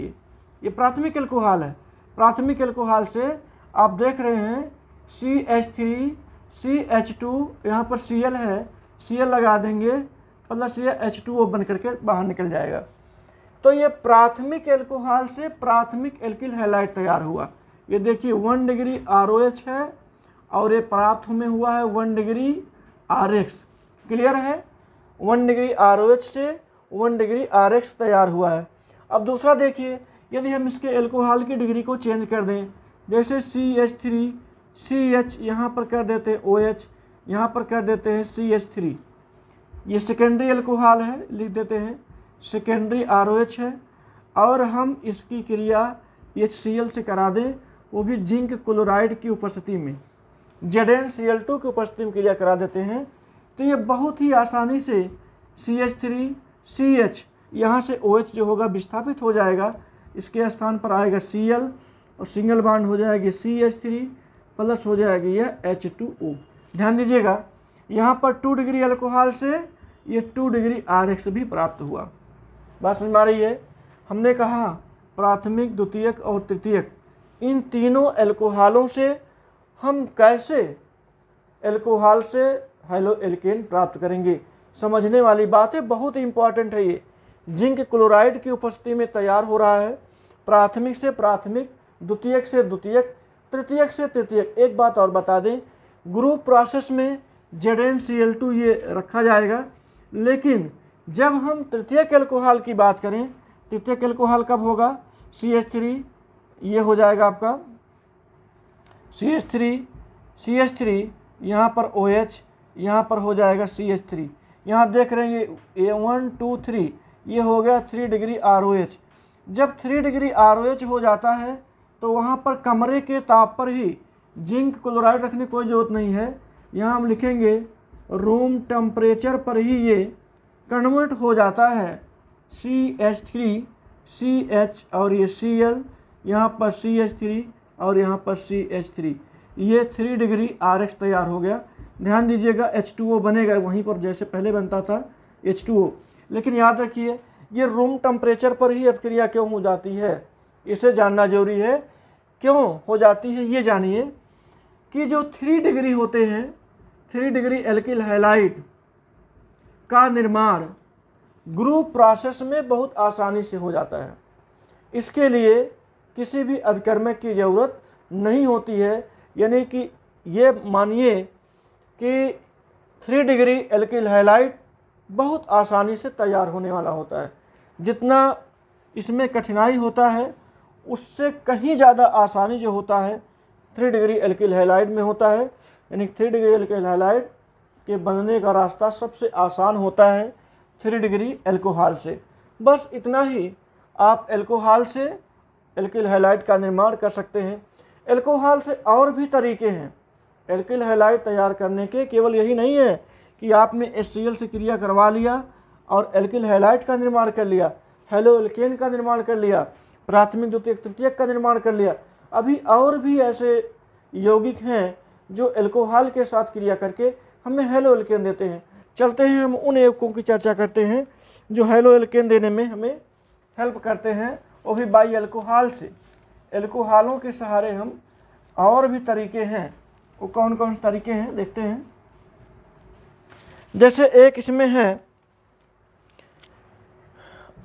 ये प्राथमिक एल्कोहल है। प्राथमिक एल्कोहल से आप देख रहे हैं CH3 CH2, यहाँ पर Cl है, Cl लगा देंगे प्लस ये H2O बन करके बाहर निकल जाएगा। तो ये प्राथमिक एल्कोहल से प्राथमिक एल्किल हैलाइड तैयार हुआ। ये देखिए 1 डिग्री ROH है और ये प्राप्त हमें हुआ है 1 डिग्री RX। क्लियर है, 1 डिग्री ROH से 1 डिग्री RX तैयार हुआ है। अब दूसरा देखिए, यदि हम इसके एल्कोहल की डिग्री को चेंज कर दें, जैसे CH3 CH यहाँ पर कर देते हैं OH, यहाँ पर कर देते हैं CH3, ये सेकेंडरी अल्कोहल है, लिख देते हैं सेकेंडरी ROH है, और हम इसकी क्रिया HCl से करा दें, वो भी जिंक क्लोराइड की उपस्थिति में, ZnCl2 की उपस्थिति में क्रिया करा देते हैं, तो ये बहुत ही आसानी से CH3CH यहाँ से OH जो होगा विस्थापित हो जाएगा, इसके स्थान पर आएगा Cl और सिंगल बॉन्ड हो जाएगी CH3 प्लस हो जाएगी यह H2O। ध्यान दीजिएगा यहाँ पर 2 डिग्री अल्कोहल से ये 2 डिग्री RH भी प्राप्त हुआ। बात समझ में आ रही है। हमने कहा प्राथमिक, द्वितीयक और तृतीयक, इन तीनों अल्कोहलों से हम कैसे अल्कोहल से हेलो एल्केन प्राप्त करेंगे। समझने वाली बात है, बहुत इंपॉर्टेंट है ये। जिंक क्लोराइड की उपस्थिति में तैयार हो रहा है, प्राथमिक से प्राथमिक, द्वितीयक से द्वितीयक, तृतीयक से तृतीयक। एक बात और बता दें, ग्रुप प्रोसेस में ZnCl2 ये रखा जाएगा, लेकिन जब हम तृतीयक अल्कोहल की बात करें, तृतीयक अल्कोहल कब होगा, CH3 ये हो जाएगा आपका CH3 यहाँ पर OH, यहाँ पर हो जाएगा CH3। यहाँ देख रहे हैं ये 1 2 3 ये हो गया 3 डिग्री ROH। जब 3 डिग्री ROH हो जाता है तो वहाँ पर कमरे के ताप पर ही जिंक क्लोराइड रखने की कोई ज़रूरत नहीं है। यहाँ हम लिखेंगे रूम टेम्परेचर पर ही ये कन्वर्ट हो जाता है CH3 CH और ये Cl, यहाँ पर CH3 और यहाँ पर CH3, ये 3 डिग्री RH तैयार हो गया। ध्यान दीजिएगा H2O बनेगा वहीं पर जैसे पहले बनता था H2O, लेकिन याद रखिए ये रूम टेम्परेचर पर ही अपक्रिया क्यों हो जाती है, इसे जानना जरूरी है। क्यों हो जाती है ये जानिए कि जो 3 डिग्री होते हैं, 3 डिग्री एल्किल हैलाइड का निर्माण ग्रुप प्रोसेस में बहुत आसानी से हो जाता है। इसके लिए किसी भी अभिकर्मक की ज़रूरत नहीं होती है, यानी कि ये मानिए कि 3 डिग्री एल्किल हैलाइड बहुत आसानी से तैयार होने वाला होता है। जितना इसमें कठिनाई होता है उससे कहीं ज़्यादा आसानी जो होता है 3 डिग्री एल्किल हैलाइड में होता है। यानी 3 डिग्री एल्किल हैलाइड के बनने का रास्ता सबसे आसान होता है 3 डिग्री अल्कोहल से। बस इतना ही आप अल्कोहल से एल्किल हैलाइड का निर्माण कर सकते हैं। अल्कोहल से और भी तरीके हैं एल्किल हैलाइड तैयार करने के। केवल यही नहीं है कि आपने HCl से क्रिया करवा लिया और एल्किल हैलाइड का निर्माण कर लिया, हेलो एल्केन का निर्माण कर लिया, प्राथमिक, द्वितीयक, तृतीयक का निर्माण कर लिया। अभी और भी ऐसे यौगिक हैं जो अल्कोहल के साथ क्रिया करके हमें हेलो एल्केन देते हैं। चलते हैं हम उन यौगिकों की चर्चा करते हैं जो हेलो एल्केन देने में हमें हेल्प करते हैं, वो भी बाई अल्कोहल से। अल्कोहलों के सहारे हम और भी तरीके हैं, वो कौन कौन से तरीके हैं देखते हैं। जैसे एक इसमें है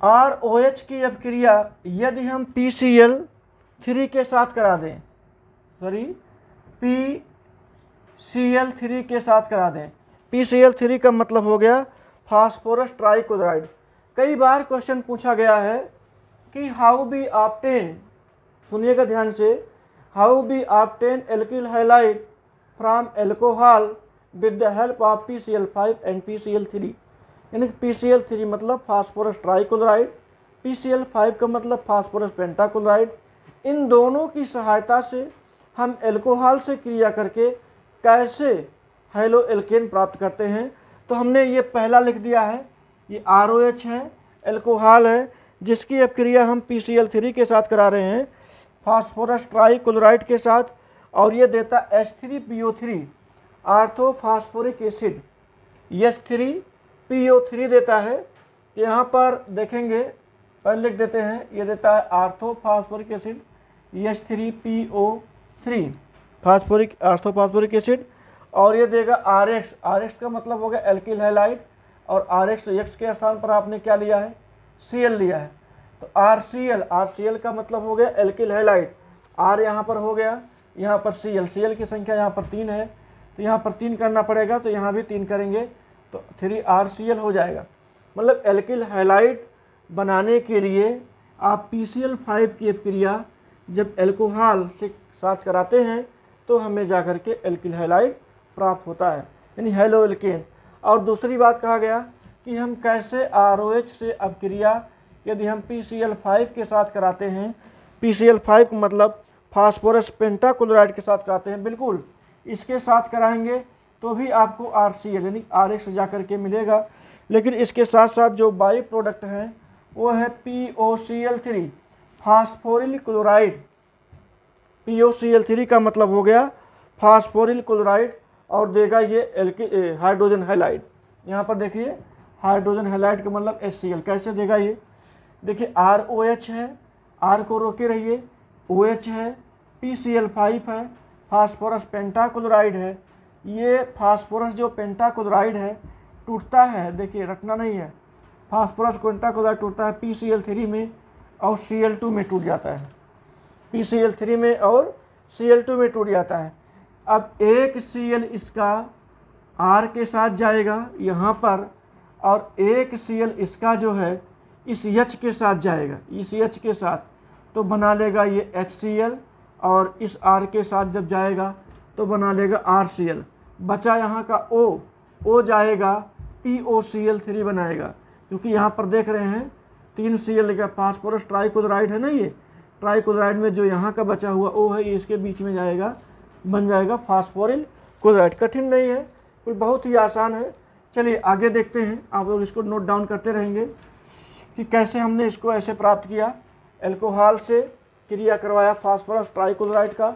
ROH की अपक्रिया यदि हम PCl3 के साथ करा दें, PCl3 के साथ करा दें। PCl3 का मतलब हो गया फास्फोरस ट्राइक्लोराइड। कई बार क्वेश्चन पूछा गया है कि हाउ बी ऑब्टेन, सुनिएगा ध्यान से, how B obtain alkyl halide from alcohol with the help of PCl5 and PCl3। यानी PCl3 मतलब फास्फोरस ट्राइक्लोराइड, PCl5 का मतलब फास्फोरस पेंटाक्लोराइड। इन दोनों की सहायता से हम अल्कोहल से क्रिया करके कैसे हेलो एल्केन प्राप्त करते हैं। तो हमने ये पहला लिख दिया है, ये ROH है, अल्कोहल है, जिसकी अपक्रिया हम PCl3 के साथ करा रहे हैं फास्फोरस ट्राइक्लोराइड के साथ, और ये देता H3PO3 आर्थोफास्फोरिक एसिड, H3PO3 देता है। तो यहाँ पर देखेंगे, पहले लिख देते हैं, ये देता है आर्थोफास्फोरिक एसिड H3PO3 आर्थोफास्फोरिक एसिड, और ये देगा RX का मतलब हो गया एल्किल हैलाइड, और RX के स्थान पर आपने क्या लिया है, Cl लिया है। तो RCl का मतलब हो गया एल्किल हैलाइड, R यहाँ पर हो गया, यहाँ पर Cl की संख्या यहाँ पर 3 है, तो यहाँ पर 3 करना पड़ेगा, तो यहाँ भी 3 करेंगे तो 3RCl हो जाएगा। मतलब एल्किल हैलाइड बनाने के लिए आप PCl5 की अपक्रिया जब अल्कोहल से साथ कराते हैं तो हमें जाकर के एल्किल हैलाइड प्राप्त होता है, यानी हेलो एल्केन। और दूसरी बात कहा गया कि हम कैसे ROH से अपक्रिया यदि हम PCl5 के साथ कराते हैं, PCl5 मतलब फास्फोरस पेंटाक्लोराइड के साथ कराते हैं, बिल्कुल इसके साथ कराएंगे तो भी आपको RCl यानी RX जा कर के मिलेगा। लेकिन इसके साथ साथ जो बाई प्रोडक्ट हैं वो है POCl3 फास्फोरिल क्लोराइड। POCl3 का मतलब हो गया फास्फोरिल क्लोराइड और देगा ये हाइड्रोजन हैलाइड। यहाँ पर देखिए हाइड्रोजन हैलाइड का मतलब HCl कैसे देगा ये, देखिए ROH है, R को रोके रहिए, OH है, PCl5 है, फास्फोरस पेंटाक्लोराइड है। ये फास्फोरस जो पेंटाक्लोराइड है टूटता है, देखिए रटना नहीं है, फास्फोरस पेंटाक्लोराइड टूटता है PCl3 में और Cl2 में टूट जाता है, PCl3 में और Cl2 में टूट जाता है। अब एक Cl इसका R के साथ जाएगा यहाँ पर और एक Cl इसका जो है इस H के साथ जाएगा, इस H के साथ, तो बना लेगा ये HCl और इस R के साथ जब जाएगा तो बना लेगा RCl। बचा यहाँ का O जाएगा POCl3 बनाएगा, क्योंकि यहाँ पर देख रहे हैं 3 Cl का फास्फोरस ट्राइक्लोराइड है ना, ये ट्राइक्लोराइड में जो यहाँ का बचा हुआ O है ये इसके बीच में जाएगा, बन जाएगा फास्फोरिल क्लोराइड। कठिन नहीं है, कोई बहुत ही आसान है। चलिए आगे देखते हैं, आप लोग इसको नोट डाउन करते रहेंगे कि कैसे हमने इसको ऐसे प्राप्त किया। एल्कोहल से क्रिया करवाया फास्फोरस ट्राइक्लोराइड का,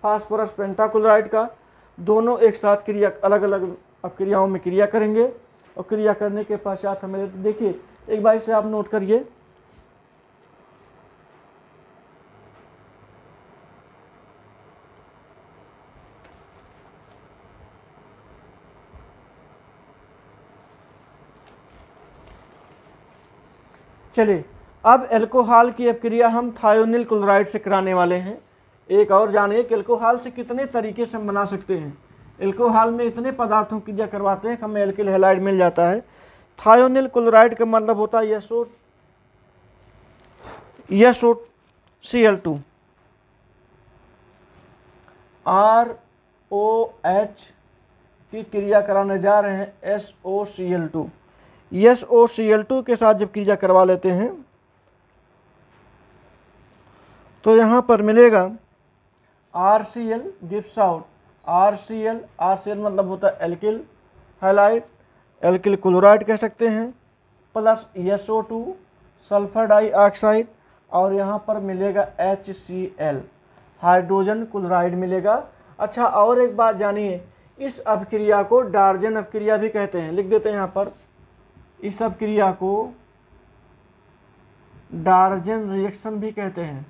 फास्फोरस पेंटाक्लोराइड का, दोनों एक साथ क्रिया अलग अलग अपक्रियाओं में क्रिया करेंगे और क्रिया करने के पश्चात हमें देखिए एक बार से आप नोट करिए, चलिए अब एल्कोहल की अपक्रिया हम थायोनिल क्लोराइड से कराने वाले हैं। एक और जानिए कि एल्कोहल से कितने तरीके से हम बना सकते हैं। एल्कोहल में इतने पदार्थों की क्रिया करवाते हैं कि हमें एल्किल हैलाइड मिल जाता है। थायोनिल क्लोराइड का मतलब होता है SOCl2, ROH की क्रिया कराने जा रहे हैं SOCl2। SOCl2 के साथ जब क्रिया करवा लेते हैं तो यहाँ पर मिलेगा RCl गिव्स आउट RCl मतलब होता है एल्किल हैलाइड, एल्किल क्लोराइड कह सकते हैं, प्लस SO2 सल्फर डाइऑक्साइड और यहाँ पर मिलेगा HCl हाइड्रोजन क्लोराइड मिलेगा। अच्छा और एक बात जानिए, इस अपक्रिया को डार्जन अपक्रिया भी कहते हैं, लिख देते हैं यहाँ पर, इस अपक्रिया को डार्जन रिएक्शन भी कहते हैं।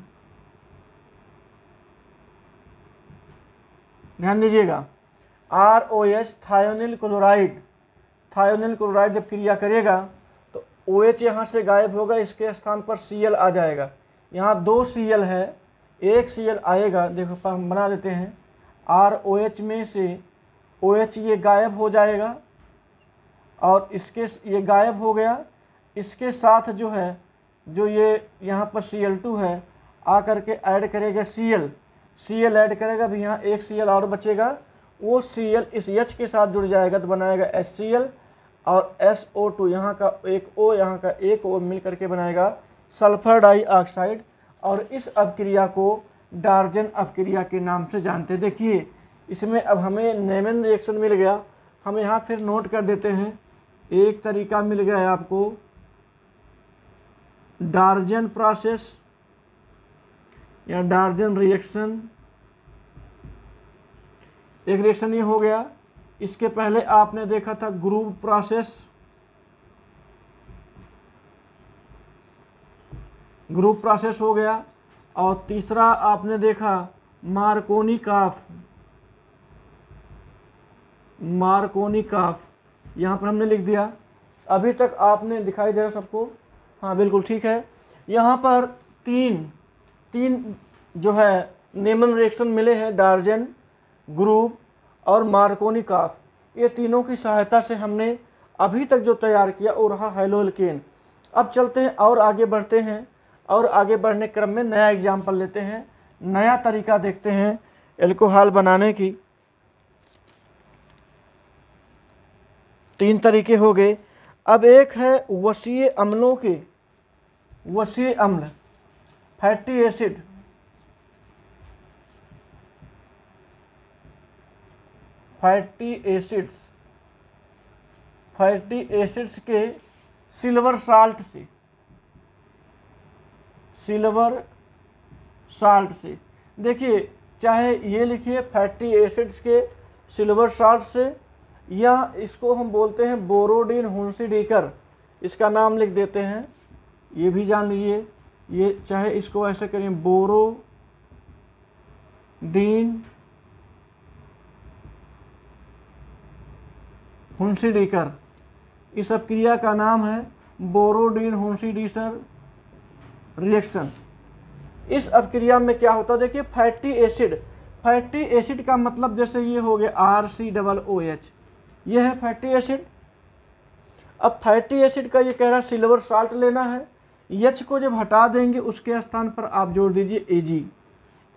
ध्यान दीजिएगा, ROH थायोनिल क्लोराइड जब क्रिया करेगा तो OH यहाँ से गायब होगा, इसके स्थान पर Cl आ जाएगा। यहाँ 2 Cl है, एक Cl आएगा, देखो हम बना देते हैं, ROH में से OH ये गायब हो जाएगा और इसके ये गायब हो गया, इसके साथ जो है जो ये यहाँ पर Cl2 है आ करके ऐड करेगा Cl ऐड करेगा, भी यहाँ एक Cl और बचेगा, वो Cl इस H के साथ जुड़ जाएगा तो बनाएगा HCl और SO2 यहाँ का एक O यहाँ का एक O मिल करके बनाएगा सल्फर डाइऑक्साइड। और इस अपक्रिया को डार्जन अपक्रिया के नाम से जानते। देखिए इसमें अब हमें नेमन रिएक्शन मिल गया, हम यहाँ फिर नोट कर देते हैं, एक तरीका मिल गया है आपको डार्जन प्रोसेस या डार्जन रिएक्शन। एक रिएक्शन ये हो गया, इसके पहले आपने देखा था ग्रुप प्रोसेस हो गया, और तीसरा आपने देखा मार्कोनी काफ, यहाँ पर हमने लिख दिया। अभी तक आपने दिखाई दे रहा सबको, हाँ बिल्कुल ठीक है। यहाँ पर तीन जो है नेमन रिएक्शन मिले हैं, डार्जन, ग्रुप और मार्कोनी काफ। ये तीनों की सहायता से हमने अभी तक जो तैयार किया वो रहा हैलोएल्केन। अब चलते हैं और आगे बढ़ते हैं, और आगे बढ़ने क्रम में नया एग्जाम्पल लेते हैं, नया तरीका देखते हैं एल्कोहल बनाने की। 3 तरीके हो गए। अब एक है वसीय अम्लों के, वसीय अम्ल फैटी एसिड, फैटी एसिड्स के सिल्वर साल्ट से, सिल्वर साल्ट से। देखिए चाहे ये लिखिए फैटी एसिड्स के सिल्वर साल्ट से, या इसको हम बोलते हैं बोरोडिन हुंसिडीकर, इसका नाम लिख देते हैं, ये भी जान लीजिए। ये चाहे इसको ऐसे करें बोरोडिन हुंसिडीकर, इस अपक्रिया का नाम है बोरोडिन हुंसिडीकर रिएक्शन। इस अपक्रिया में क्या होता है, देखिए फैटी एसिड का मतलब जैसे ये हो गया RCOOH, ये है फैटी एसिड। अब फैटी एसिड का ये कह रहा है सिल्वर साल्ट लेना है, H को जब हटा देंगे उसके स्थान पर आप जोड़ दीजिए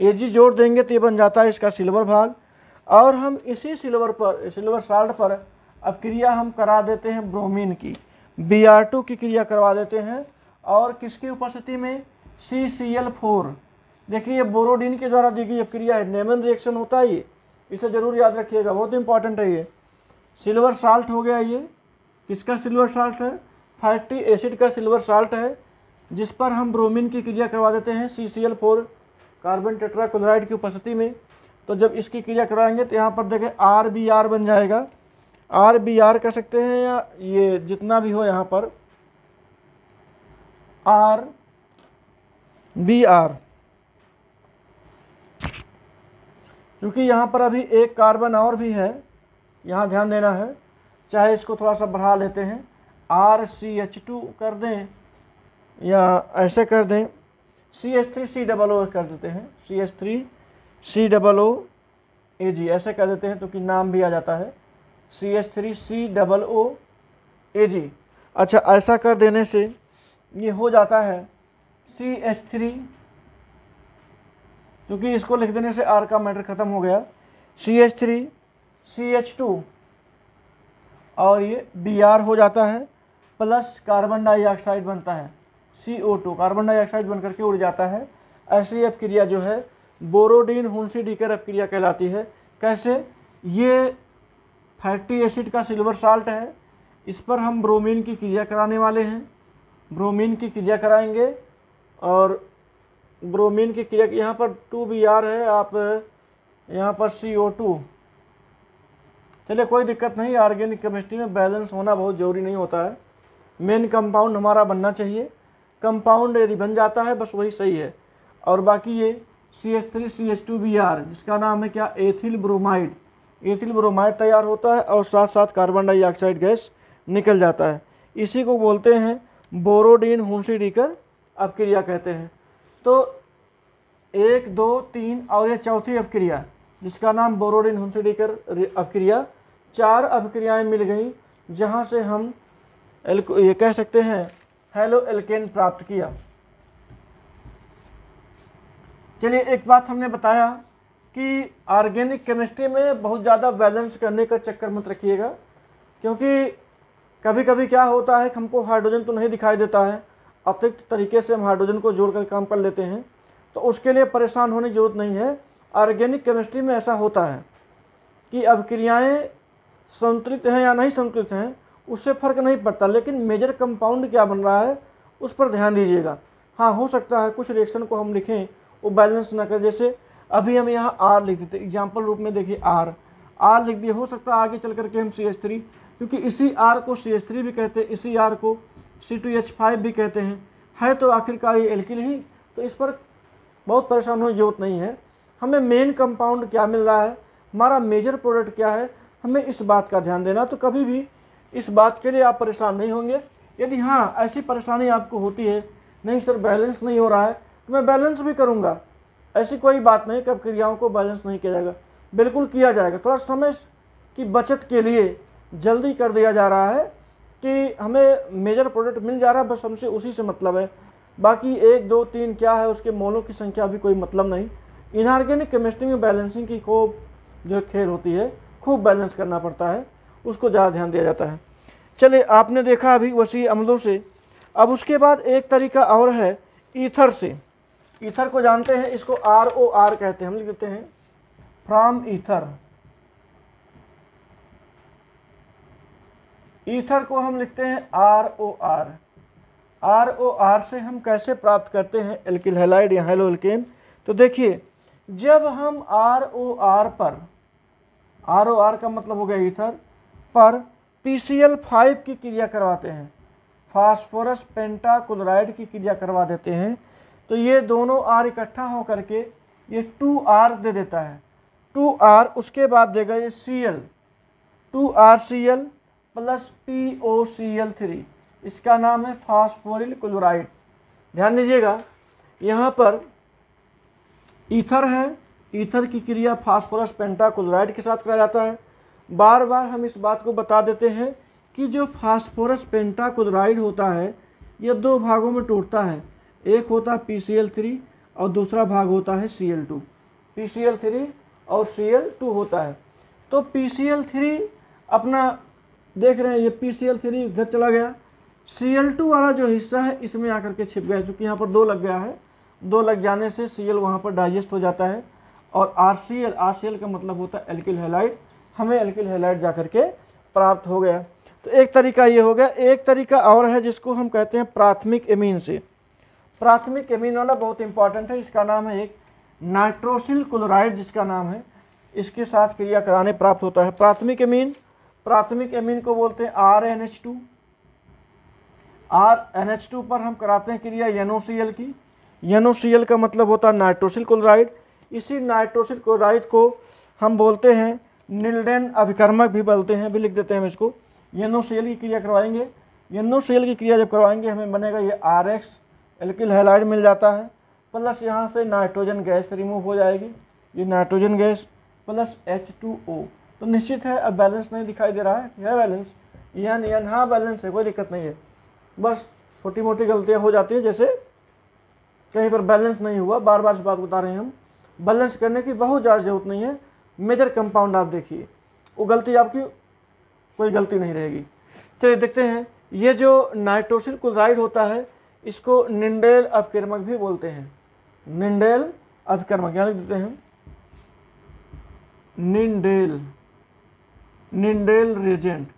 Ag जोड़ देंगे तो ये बन जाता है इसका सिल्वर भाग। और हम इसी सिल्वर साल्ट पर अपक्रिया हम करा देते हैं ब्रोमीन की, Br2 की क्रिया करवा देते हैं, और किसकी उपस्थिति में, CCl4। देखिए ये बोरोडिन के द्वारा दी गई अपक्रिया है, नेमन रिएक्शन होता है ये, इसे जरूर याद रखिएगा, बहुत इंपॉर्टेंट है ये। सिल्वर साल्ट हो गया, ये किसका सिल्वर साल्ट है, फैटी एसिड का सिल्वर साल्ट है, जिस पर हम ब्रोमीन की क्रिया करवा देते हैं CCl4 कार्बन टेट्राक्लोराइड की उपस्थिति में। तो जब इसकी क्रिया करवाएंगे तो यहाँ पर देखें RBr बन जाएगा, RBr कह सकते हैं, या ये जितना भी हो यहाँ पर RBr, क्योंकि यहाँ पर अभी एक कार्बन और भी है, यहाँ ध्यान देना है, चाहे इसको थोड़ा सा बढ़ा लेते हैं, RCH2 कर दें या ऐसे कर दें, CH3COO कर देते हैं, CH3COOAG ऐसे कर देते हैं तो कि नाम भी आ जाता है CH3COOAG। अच्छा ऐसा कर देने से ये हो जाता है CH3, क्योंकि इसको लिख देने से R का मैटर ख़त्म हो गया, CH3 CH2 और ये Br हो जाता है, प्लस कार्बन डाइऑक्साइड बनता है CO2, कार्बन डाइऑक्साइड बन करके उड़ जाता है। ऐसी अपक्रिया जो है बोरोडिन हुंसिडीकर अपक्रिया कहलाती है। कैसे, ये फैटी एसिड का सिल्वर साल्ट है, इस पर हम ब्रोमीन की क्रिया कराने वाले हैं, ब्रोमीन की क्रिया कराएंगे, और ब्रोमीन की क्रिया यहाँ पर 2Br है, आप यहाँ पर CO2, चलिए कोई दिक्कत नहीं, ऑर्गेनिक केमिस्ट्री में बैलेंस होना बहुत ज़रूरी नहीं होता है, मेन कंपाउंड हमारा बनना चाहिए, कंपाउंड यदि बन जाता है बस वही सही है। और बाकी ये CH3CH2Br जिसका नाम है क्या, एथिल ब्रोमाइड, एथिल ब्रोमाइड तैयार होता है और साथ साथ कार्बन डाइऑक्साइड गैस निकल जाता है, इसी को बोलते हैं बोरोडिन हुंसिडीकर अपक्रिया कहते हैं। तो 1, 2, 3 और ये चौथी अपक्रिया जिसका नाम बोरोडिन हुंसिडीकर अपक्रिया, 4 अपक्रियाएँ मिल गई जहाँ से हम ये कह सकते हैं हेलो एल्केन प्राप्त किया। चलिए एक बात हमने बताया कि ऑर्गेनिक केमिस्ट्री में बहुत ज़्यादा बैलेंस करने का चक्कर मत रखिएगा, क्योंकि कभी कभी क्या होता है कि हमको हाइड्रोजन तो नहीं दिखाई देता है, अतिरिक्त तरीके से हम हाइड्रोजन को जोड़कर काम कर लेते हैं, तो उसके लिए परेशान होने की जरूरत नहीं है। ऑर्गेनिक केमिस्ट्री में ऐसा होता है कि अपक्रियाएँ संतुलित हैं या नहीं संतुलित हैं उससे फ़र्क नहीं पड़ता, लेकिन मेजर कंपाउंड क्या बन रहा है उस पर ध्यान दीजिएगा। हाँ हो सकता है कुछ रिएक्शन को हम लिखें वो बैलेंस ना करें, जैसे अभी हम यहाँ R लिख देते, एग्जाम्पल रूप में देखिए R लिख दिए, हो सकता है आगे चल करके हम CH3, क्योंकि इसी R को CH3 भी कहते हैं, इसी R को C2H5 भी कहते हैं, है तो आखिरकार ये एल्किल ही, तो इस पर बहुत परेशान होने की जरूरत नहीं है। हमें मेन कंपाउंड क्या मिल रहा है, हमारा मेजर प्रोडक्ट क्या है, हमें इस बात का ध्यान देना। तो कभी भी इस बात के लिए आप परेशान नहीं होंगे। यदि हाँ ऐसी परेशानी आपको होती है, नहीं सर बैलेंस नहीं हो रहा है, तो मैं बैलेंस भी करूँगा, ऐसी कोई बात नहीं कि क्रियाओं को बैलेंस नहीं किया जाएगा, बिल्कुल किया जाएगा। थोड़ा समय की बचत के लिए जल्दी कर दिया जा रहा है कि हमें मेजर प्रोडक्ट मिल जा रहा है, बस हमसे उसी से मतलब है, बाकी 1, 2, 3 क्या है उसके मोलों की संख्या भी कोई मतलब नहीं। इनऑर्गेनिक केमिस्ट्री में बैलेंसिंग की खूब जो खेल होती है, खूब बैलेंस करना पड़ता है, उसको ज़्यादा ध्यान दिया जाता है। चलिए, आपने देखा अभी वसी अम्लों से। अब उसके बाद एक तरीका और है ईथर से। ईथर को जानते हैं, इसको ROR कहते हैं, हम लिख देते हैं फ्रॉम ईथर। ईथर को हम लिखते हैं ROR। ROR से हम कैसे प्राप्त करते हैं एल्किल हैलाइड या हैलो एल्केन? तो देखिए, जब हम ROR पर, ROR का मतलब हो गया ईथर पर PCl5 की क्रिया करवाते हैं, फास्फोरस पेंटाक्लोराइड की क्रिया करवा देते हैं, तो ये दोनों R इकट्ठा हो करके ये 2R दे देता है। 2R उसके बाद देगा ये Cl, 2RCl प्लस POCl3, इसका नाम है फास्फोरिल क्लोराइड। ध्यान दीजिएगा, यहाँ पर ईथर है, ईथर की क्रिया फास्फोरस पेंटाक्लोराइड के साथ कराया जाता है। बार बार हम इस बात को बता देते हैं कि जो फास्फोरस पेंटाक्लोराइड होता है यह दो भागों में टूटता है, एक होता है PCl3 और दूसरा भाग होता है Cl2। PCl3 और Cl2 होता है। तो PCl3 अपना देख रहे हैं, ये PCl3 इधर चला गया, Cl2 वाला जो हिस्सा है इसमें आकर के छिप गया, क्योंकि यहाँ पर 2 लग गया है, 2 लग जाने से Cl वहाँ पर डाइजेस्ट हो जाता है और RCl का मतलब होता है एल्किल हैलाइड, हमें एल्किल हैलाइड जा करके प्राप्त हो गया। तो एक तरीका ये हो गया। एक तरीका और है जिसको हम कहते हैं प्राथमिक एमीन से। प्राथमिक एमीन वाला बहुत इंपॉर्टेंट है, इसका नाम है एक नाइट्रोसिल क्लोराइड, जिसका नाम है, इसके साथ क्रिया कराने प्राप्त होता है प्राथमिक एमीन। प्राथमिक एमीन को बोलते हैं RNH2। RNH2 पर हम कराते हैं क्रिया NOCl की। NOCl का मतलब होता है नाइट्रोसिल क्लोराइड। इसी नाइट्रोसिल क्लोराइड को हम बोलते हैं निल्डेन अभिकर्मक भी बोलते हैं, भी लिख देते हैं हम इसको। NOCl की क्रिया करवाएंगे, NOCl की क्रिया जब करवाएंगे हमें बनेगा ये RX एल्किल हैलाइड मिल जाता है, प्लस यहाँ से नाइट्रोजन गैस रिमूव हो जाएगी, ये नाइट्रोजन गैस प्लस H2O। तो निश्चित है, अब बैलेंस नहीं दिखाई दे रहा है, यह बैलेंस n हाँ बैलेंस है, कोई दिक्कत नहीं है, बस छोटी मोटी गलतियाँ हो जाती हैं, जैसे कहीं पर बैलेंस नहीं हुआ, बार बार इस बात बता रहे हैं हम। बैलेंस करने की बहुत ज़्यादा जरूरत नहीं है, मेजर कंपाउंड आप देखिए, वो गलती आपकी कोई गलती नहीं रहेगी। चलिए देखते हैं, ये जो नाइट्रोसिल क्लोराइड होता है इसको निंडेल अभिकर्मक भी बोलते हैं। निंडेल अभिकर्मक क्या लिख देते हैं, निंडेल रिएजेंट,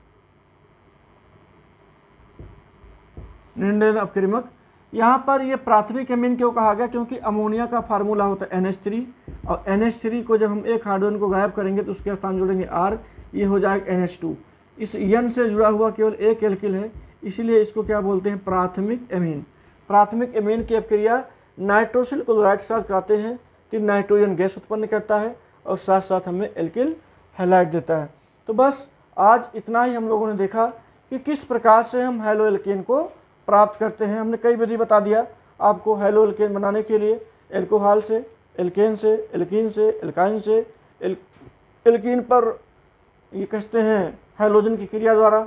निंडेल अभिकर्मक। यहाँ पर ये प्राथमिक एमीन क्यों कहा गया, क्योंकि अमोनिया का फार्मूला होता है NH3 और NH3 को जब हम एक हाइड्रोजन को गायब करेंगे तो उसके स्थान जोड़ेंगे R, ये हो जाएगा NH2। इस N से जुड़ा हुआ केवल एक एल्किल है, इसीलिए इसको क्या बोलते हैं प्राथमिक एमीन। प्राथमिक एमीन की अपक्रिया नाइट्रोसिल क्लोराइड के साथ कराते हैं तो नाइट्रोजन गैस उत्पन्न करता है और साथ साथ हमें एल्किल हैलाइड देता है। तो बस आज इतना ही हम लोगों ने देखा कि किस प्रकार से हम हैलो एल्केन को प्राप्त करते हैं। हमने कई विधि बता दिया आपको हैलो एल्केन बनाने के लिए, एल्कोहल से, एल्केन से, एल्कीन से, एल्काइन से, एल्कीन पर ये कहते हैं हाइड्रोजन की क्रिया द्वारा,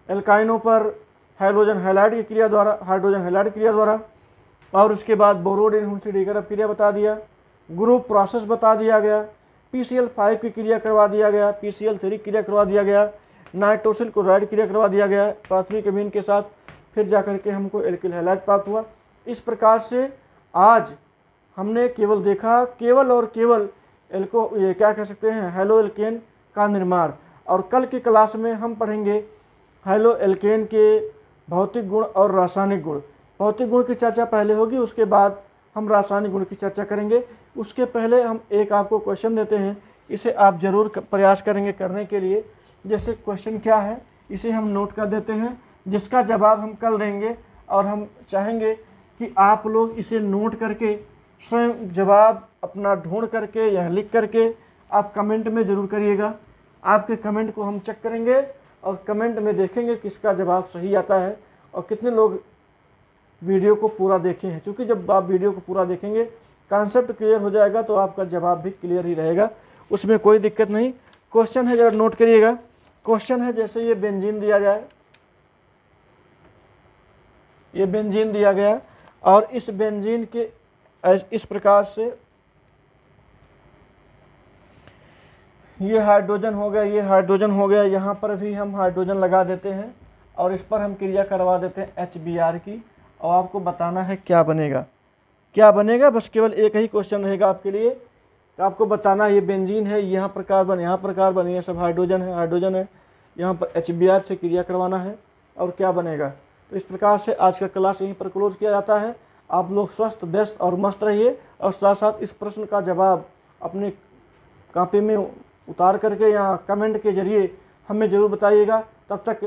एल्काइनों पर हाइड्रोजन हैलाइड की क्रिया द्वारा, हाइड्रोजन हैलाइड क्रिया द्वारा, और उसके बाद बोरोडिन हुंसी-डीगर क्रिया बता दिया, ग्रुप प्रोसेस बता दिया गया, PCl5 की क्रिया करवा दिया गया, PCl3 क्रिया करवा दिया गया, नाइट्रोसिल क्लोराइड क्रिया करवा दिया गया प्राथमिक एमीन के साथ, फिर जाकर के हमको एल्किल हैलाइड प्राप्त हुआ। इस प्रकार से आज हमने केवल देखा, केवल और केवल ये क्या कह सकते हैं हैलो एल्केन का निर्माण। और कल की क्लास में हम पढ़ेंगे हैलो एल्केन के भौतिक गुण और रासायनिक गुण। भौतिक गुण की चर्चा पहले होगी, उसके बाद हम रासायनिक गुण की चर्चा करेंगे। उसके पहले हम एक आपको क्वेश्चन देते हैं, इसे आप ज़रूर प्रयास करेंगे करने के लिए। जैसे क्वेश्चन क्या है इसे हम नोट कर देते हैं, जिसका जवाब हम कल देंगे, और हम चाहेंगे कि आप लोग इसे नोट करके स्वयं जवाब अपना ढूंढ करके या लिख करके आप कमेंट में ज़रूर करिएगा। आपके कमेंट को हम चेक करेंगे और कमेंट में देखेंगे किसका जवाब सही आता है और कितने लोग वीडियो को पूरा देखे हैं। क्योंकि जब आप वीडियो को पूरा देखेंगे, कॉन्सेप्ट क्लियर हो जाएगा, तो आपका जवाब भी क्लियर ही रहेगा, उसमें कोई दिक्कत नहीं। क्वेश्चन है, ज़रा नोट करिएगा। क्वेश्चन है जैसे ये बेंजीन दिया जाए, ये बेंजीन दिया गया और इस बेंजीन के इस प्रकार से ये हाइड्रोजन हो गया, ये हाइड्रोजन हो गया, यहाँ पर भी हम हाइड्रोजन लगा देते हैं और इस पर हम क्रिया करवा देते हैं HBr की, और आपको बताना है क्या बनेगा। क्या बनेगा, बस केवल एक ही क्वेश्चन रहेगा आपके लिए, तो आपको बताना ये बेंजीन है, यहाँ पर कार्बन, यहाँ पर कार्बन, ये सब हाइड्रोजन है, हाइड्रोजन है, यहाँ पर HBr से क्रिया करवाना है और क्या बनेगा। तो इस प्रकार से आज का क्लास यहीं पर क्लोज किया जाता है। आप लोग स्वस्थ, व्यस्त और मस्त रहिए, और साथ साथ इस प्रश्न का जवाब अपनी कॉपी में उतार करके या कमेंट के जरिए हमें ज़रूर बताइएगा। तब तक